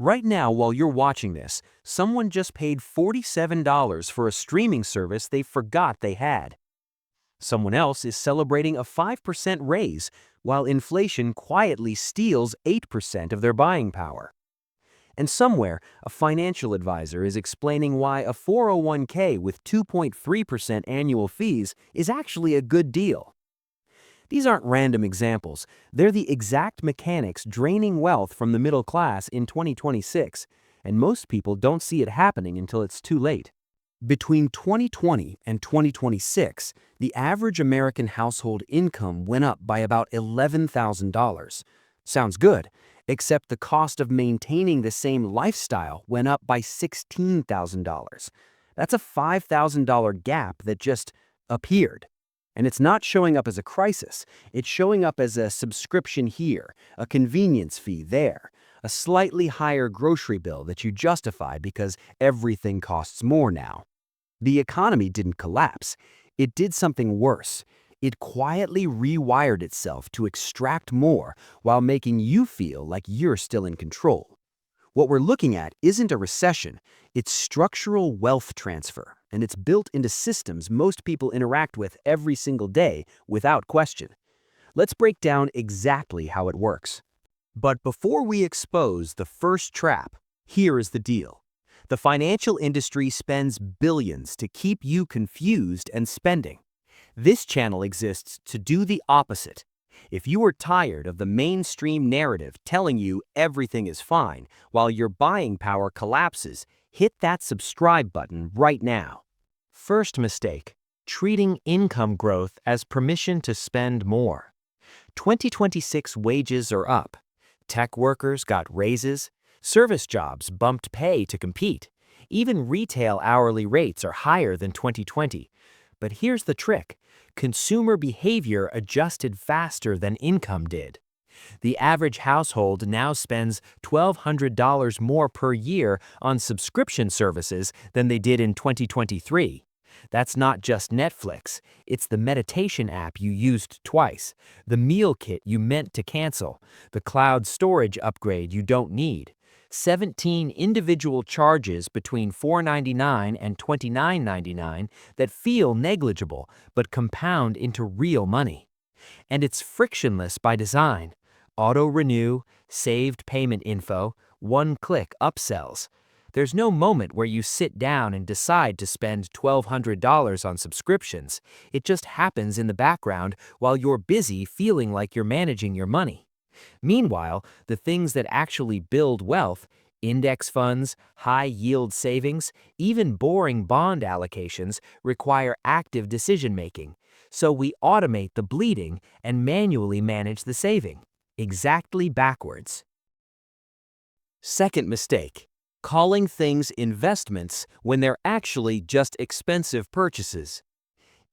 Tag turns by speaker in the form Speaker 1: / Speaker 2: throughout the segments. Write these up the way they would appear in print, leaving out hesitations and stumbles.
Speaker 1: Right now, while you're watching this, someone just paid $47 for a streaming service they forgot they had. Someone else is celebrating a 5% raise, while inflation quietly steals 8% of their buying power. And somewhere, a financial advisor is explaining why a 401k with 2.3% annual fees is actually a good deal. These aren't random examples. They're the exact mechanics draining wealth from the middle class in 2026, and most people don't see it happening until it's too late. Between 2020 and 2026, the average American household income went up by about $11,000. Sounds good, except the cost of maintaining the same lifestyle went up by $16,000. That's a $5,000 gap that just appeared. And it's not showing up as a crisis. It's showing up as a subscription here, a convenience fee there, a slightly higher grocery bill that you justify because everything costs more now. The economy didn't collapse. It did something worse. It quietly rewired itself to extract more while making you feel like you're still in control. What we're looking at isn't a recession, it's structural wealth transfer, and it's built into systems most people interact with every single day without question. Let's break down exactly how it works. But before we expose the first trap, here is the deal. The financial industry spends billions to keep you confused and spending. This channel exists to do the opposite. If you are tired of the mainstream narrative telling you everything is fine while your buying power collapses, hit that subscribe button right now. First mistake: treating income growth as permission to spend more. 2026 wages are up. Tech workers got raises. Service jobs bumped pay to compete. Even retail hourly rates are higher than 2020. But here's the trick: consumer behavior adjusted faster than income did. The average household now spends $1,200 more per year on subscription services than they did in 2023. That's not just Netflix, it's the meditation app you used twice, the meal kit you meant to cancel, the cloud storage upgrade you don't need. 17 individual charges between $4.99 and $29.99 that feel negligible but compound into real money. And it's frictionless by design. Auto-renew, saved payment info, one-click upsells. There's no moment where you sit down and decide to spend $1,200 on subscriptions. It just happens in the background while you're busy feeling like you're managing your money. Meanwhile, the things that actually build wealth, index funds, high-yield savings, even boring bond allocations, require active decision-making. So we automate the bleeding and manually manage the saving. Exactly backwards. Second mistake: calling things investments when they're actually just expensive purchases.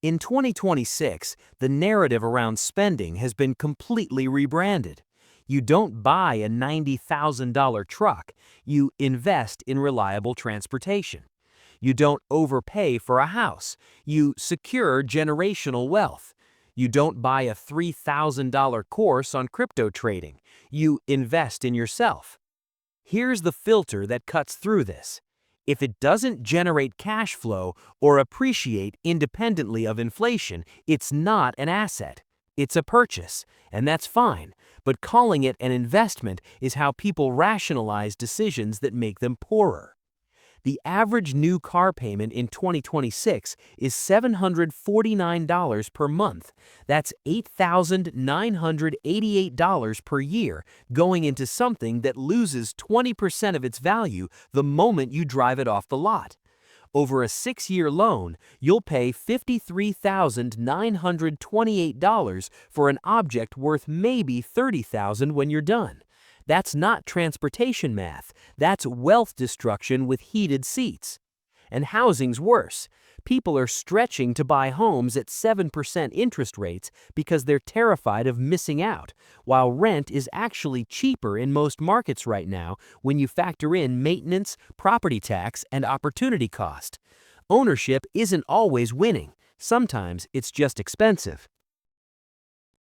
Speaker 1: In 2026, the narrative around spending has been completely rebranded. You don't buy a $90,000 truck, you invest in reliable transportation. You don't overpay for a house, you secure generational wealth. You don't buy a $3,000 course on crypto trading, you invest in yourself. Here's the filter that cuts through this. If it doesn't generate cash flow or appreciate independently of inflation, it's not an asset. It's a purchase, and that's fine, but calling it an investment is how people rationalize decisions that make them poorer. The average new car payment in 2026 is $749 per month. That's $8,988 per year going into something that loses 20% of its value the moment you drive it off the lot. Over a 6-year loan, you'll pay $53,928 for an object worth maybe $30,000 when you're done. That's not transportation math, that's wealth destruction with heated seats. And housing's worse. People are stretching to buy homes at 7% interest rates because they're terrified of missing out, while rent is actually cheaper in most markets right now when you factor in maintenance, property tax, and opportunity cost. Ownership isn't always winning. Sometimes it's just expensive.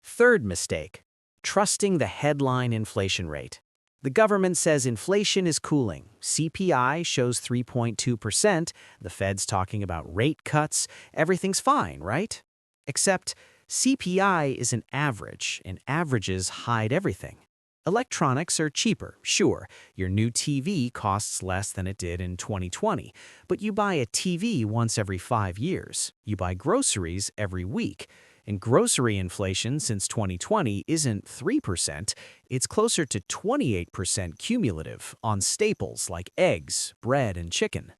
Speaker 1: Third mistake: trusting the headline inflation rate.
Speaker 2: The government says inflation is cooling. CPI shows 3.2%. The Fed's talking about rate cuts. Everything's fine, right? Except CPI is an average, and averages hide everything. Electronics are cheaper, sure. Your new TV costs less than it did in 2020, but you buy a TV once every 5 years. You buy groceries every week. And grocery inflation since 2020 isn't 3%, it's closer to 28% cumulative on staples like eggs, bread, and chicken.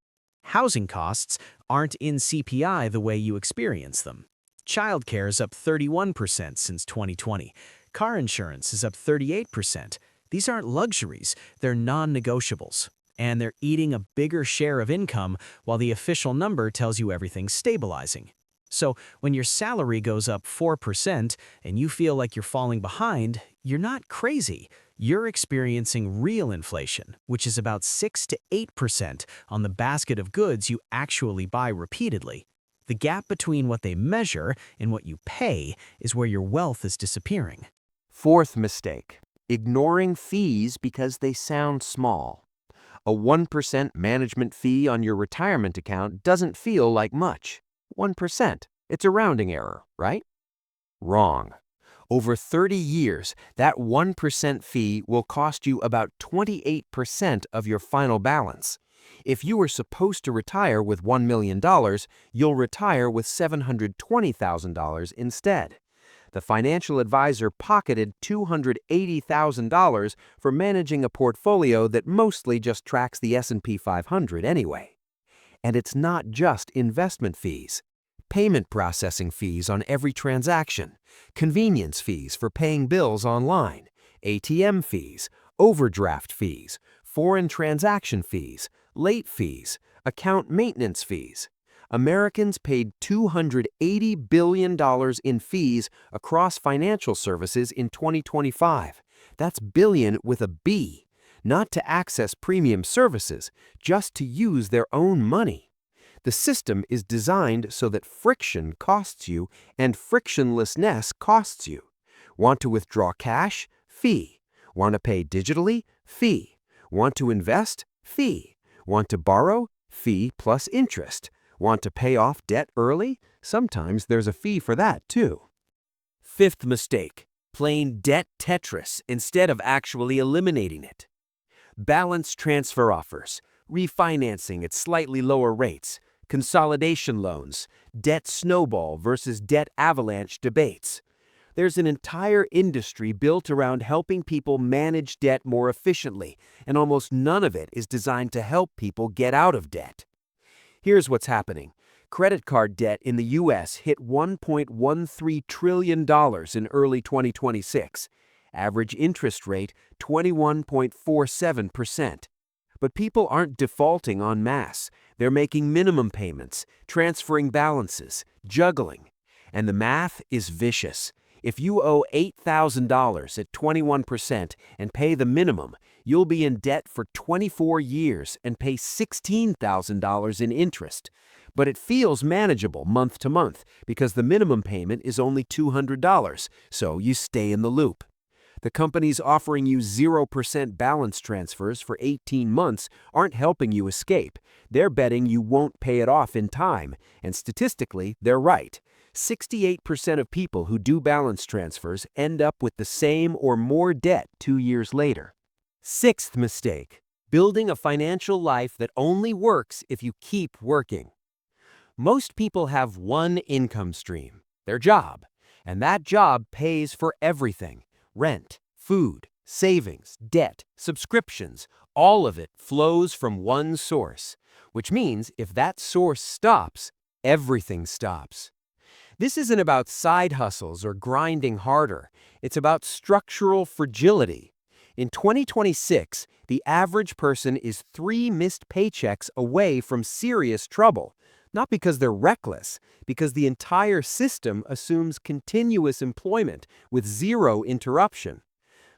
Speaker 2: Housing costs aren't in CPI the way you experience them. Childcare is up 31% since 2020. Car insurance is up 38%. These aren't luxuries, they're non-negotiables. And they're eating a bigger share of income while the official number tells you everything's stabilizing. So when your salary goes up 4% and you feel like you're falling behind, you're not crazy. You're experiencing real inflation, which is about 6 to 8% on the basket of goods you actually buy repeatedly. The gap between what they measure and what you pay is where your wealth is disappearing.
Speaker 1: Fourth mistake, ignoring fees because they sound small. A 1% management fee on your retirement account doesn't feel like much. 1%. It's a rounding error, right? Wrong. Over 30 years, that 1% fee will cost you about 28% of your final balance. If you were supposed to retire with $1 million, you'll retire with $720,000 instead. The financial advisor pocketed $280,000 for managing a portfolio that mostly just tracks the S&P 500 anyway. And it's not just investment fees. Payment processing fees on every transaction, convenience fees for paying bills online, ATM fees, overdraft fees, foreign transaction fees, late fees, account maintenance fees. Americans paid $280 billion in fees across financial services in 2025. That's billion with a B. Not to access premium services, just to use their own money. The system is designed so that friction costs you and frictionlessness costs you. Want to withdraw cash? Fee. Want to pay digitally? Fee. Want to invest? Fee. Want to borrow? Fee plus interest. Want to pay off debt early? Sometimes there's a fee for that too. Fifth mistake, playing debt Tetris instead of actually eliminating it. Balance transfer offers, refinancing at slightly lower rates, consolidation loans, debt snowball versus debt avalanche debates. There's an entire industry built around helping people manage debt more efficiently, and almost none of it is designed to help people get out of debt. Here's what's happening. Credit card debt in the U.S. hit $1.13 trillion in early 2026. Average interest rate 21.47%. But people aren't defaulting en masse. They're making minimum payments, transferring balances, juggling. And the math is vicious. If you owe $8,000 at 21% and pay the minimum, you'll be in debt for 24 years and pay $16,000 in interest. But it feels manageable month to month because the minimum payment is only $200, so you stay in the loop. The companies offering you 0% balance transfers for 18 months aren't helping you escape. They're betting you won't pay it off in time, and statistically, they're right. 68% of people who do balance transfers end up with the same or more debt 2 years later. Sixth mistake, building a financial life that only works if you keep working. Most people have one income stream, their job, and that job pays for everything. Rent, food, savings, debt, subscriptions, all of it flows from one source, which means if that source stops, everything stops. This isn't about side hustles or grinding harder. It's about structural fragility. In 2026, the average person is 3 missed paychecks away from serious trouble. Not because they're reckless, because the entire system assumes continuous employment with zero interruption.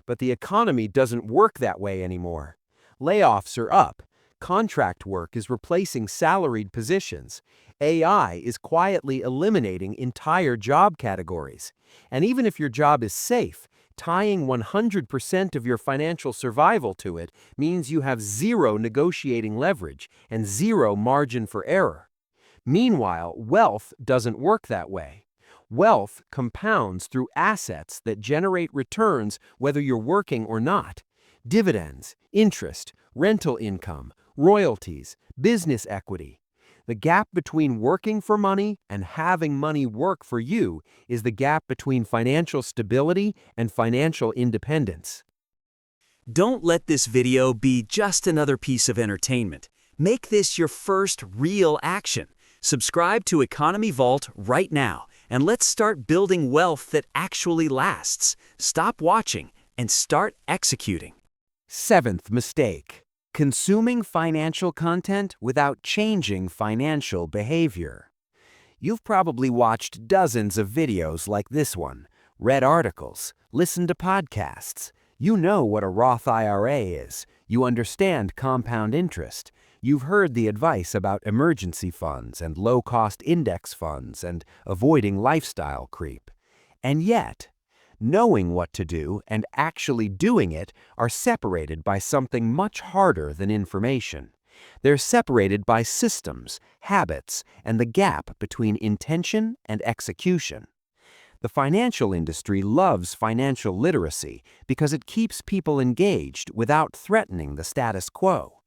Speaker 1: But the economy doesn't work that way anymore. Layoffs are up. Contract work is replacing salaried positions. AI is quietly eliminating entire job categories. And even if your job is safe, Tying 100% of your financial survival to it means you have zero negotiating leverage and zero margin for error. Meanwhile, wealth doesn't work that way. Wealth compounds through assets that generate returns whether you're working or not. Dividends, interest, rental income, royalties, business equity. The gap between working for money and having money work for you is the gap between financial stability and financial independence.
Speaker 2: Don't let this video be just another piece of entertainment. Make this your first real action. Subscribe to Economy Vault right now, and let's start building wealth that actually lasts. Stop watching and start executing.
Speaker 1: Seventh mistake: consuming financial content without changing financial behavior. You've probably watched dozens of videos like this one, read articles, listened to podcasts. You know what a Roth IRA is. You understand compound interest. You've heard the advice about emergency funds and low-cost index funds and avoiding lifestyle creep. And yet, knowing what to do and actually doing it are separated by something much harder than information. They're separated by systems, habits, and the gap between intention and execution. The financial industry loves financial literacy because it keeps people engaged without threatening the status quo.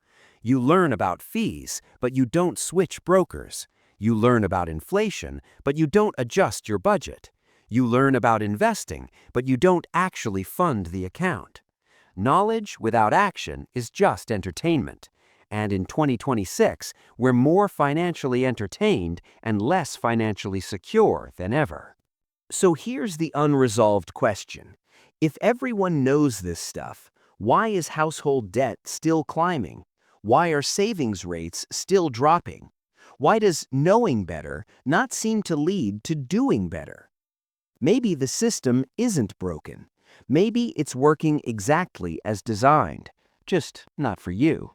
Speaker 1: You learn about fees, but you don't switch brokers. You learn about inflation, but you don't adjust your budget. You learn about investing, but you don't actually fund the account. Knowledge without action is just entertainment. And in 2026, we're more financially entertained and less financially secure than ever. So here's the unresolved question. If everyone knows this stuff, why is household debt still climbing? Why are savings rates still dropping? Why does knowing better not seem to lead to doing better? Maybe the system isn't broken. Maybe it's working exactly as designed, just not for you.